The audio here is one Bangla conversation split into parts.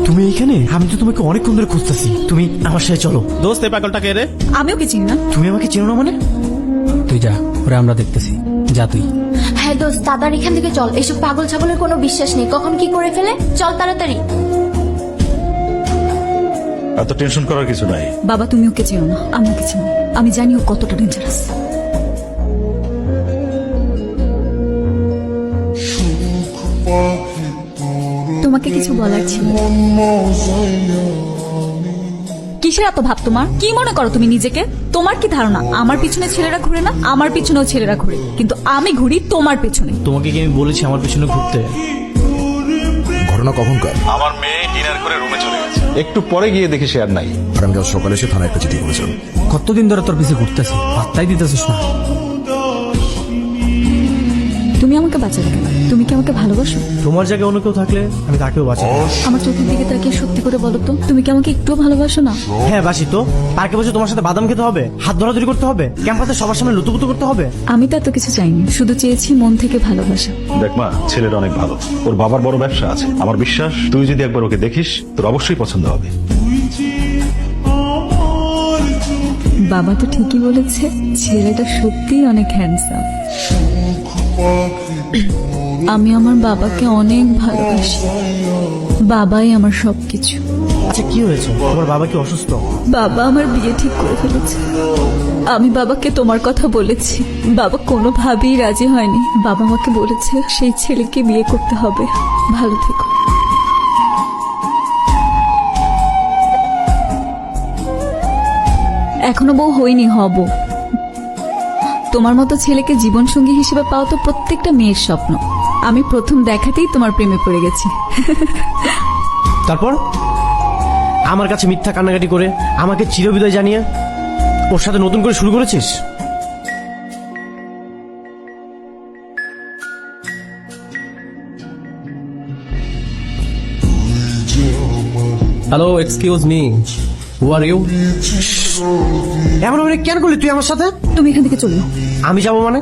তুমি এইখানে? আমি তো তোমাকে অনেকক্ষণ ধরে খুঁজতেছি। তুমি আমার সাথে চলো। দোস্ত এই পাগলটা কে রে? আমি ওকে চিনি না। তুমি আমাকে চেনো না মানে? তুই যা, ওরা আমরা দেখতেছি। যা তুই। হ্যাঁ দোস্ত, তাড়াতাড়ি এখান থেকে চল। এসব পাগল ছাগলের কোনো বিশ্বাস নেই, কখন কি করে ফেলে। চল তাড়াতাড়ি। এত টেনশন করার কিছু নাই। বাবা তুমি ওকে চেনো না, আমি ওকে চিনি। আমি জানি ও কতটা ডেঞ্জারাস। তোমাকে কিছু বলার ছিল। কিসের এত ভাব তোমার? কি মনে করো তুমি নিজেকে? তোমার কি ধারণা আমার পিছনে ছেলেরা ঘুরে না? আমার পিছনেও ছেলেরা ঘুরে, কিন্তু আমি ঘুরি তোমার পিছনে। তোমাকে কি আমি বলেছি আমার পিছনে ঘুরতে? ঘটনা কখনকার? আমার মেয়ে ডিনার করে রুমে চলে গেছে, একটু পরে গিয়ে দেখি সে আর নাই। আগামীকাল সকালে এসে থানায় একটা চিঠি করেছেন। কতদিন ধরে তোর পিছে ঘুরতেছি, পাত্তাই দিতেছিস না। তুমি আমাকে বাঁচাবে কেন? তুমি কি আমাকে ভালোবাসো? তোমার জায়গায় অন্য কেউ থাকলে আমি তাকেও বাঁচাই। আমার চোখের দিকে তাকিয়ে সত্যি করে বলো তো, তুমি কি আমাকে একটুও ভালোবাসো না? হ্যাঁ বাসি তো। পার্কে বসে তোমার সাথে বাদাম খেতে হবে, হাত ধরাধরি করতে হবে, ক্যাম্পাসে সবার সামনে লুতুপুতু করতে হবে। আমি তো এত কিছু চাইনি, শুধু চেয়েছি মন থেকে ভালোবাসা। দেখ মা, ছেলেটা অনেক ভালো, ওর বাবার বড় ব্যবসা আছে। আমার বিশ্বাস তুই যদি একবার ওকে দেখিস তোর অবশ্যই পছন্দ হবে। বাবা তো ঠিকই বলেছে, ছেলেটা সত্যিই অনেক হ্যান্ডসাম। আমি আমার বাবাকে অনেক ভালোবাসি। বাবাই আমার সবকিছু। আচ্ছা কি হয়েছে? তোমার বাবা কি অসুস্থ? বাবা আমার বিয়ে ঠিক করে ফেলেছে। আমি বাবাকে তোমার কথা বলেছি, বাবা কোনোভাবেই রাজি হয়নি। বাবা আমাকে বলেছে সেই ছেলেকে বিয়ে করতে হবে। ভালো থেকো। এখনো বউ হইনি, হব। তোমার মতো ছেলেকে জীবনসঙ্গী হিসেবে পাওয়া তো প্রত্যেকটা মেয়ের স্বপ্ন। আমি প্রথম দেখাতেই তোমার প্রেমে পড়ে গেছি। তারপর আমার কাছে মিথ্যা কান্নাকাটি করে আমাকে চিরবিদায় জানিয়ে ওর সাথে নতুন করে শুরু করেছিস? Hello, excuse me, who are you? এমন মানে কেন করলি তুই আমার সাথে? তুমি এখান থেকে চলো। আমি যাবো মানে?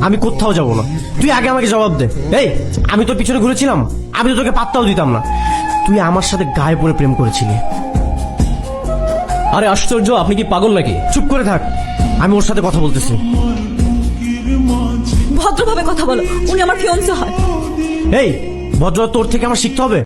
আমি কোথাও যাবো না। তুই আগে আমাকে জবাব দে। এই, আমি তোর পিছনে ঘুরেছিলাম? আমি তো তোকে পাত্তাও দিতাম না। তুই আমার সাথে গায়ে পড়ে প্রেম করেছিলি। আরে আশ্চর্য, আপনি কি পাগল নাকি? চুপ করে থাক, আমি ওর সাথে কথা বলতেছি। ভদ্রভাবে কথা বলো, উনি আমার ফিয়ন্সে হয়। এই ভদ্র তোর থেকে আমার শিখতে হবে।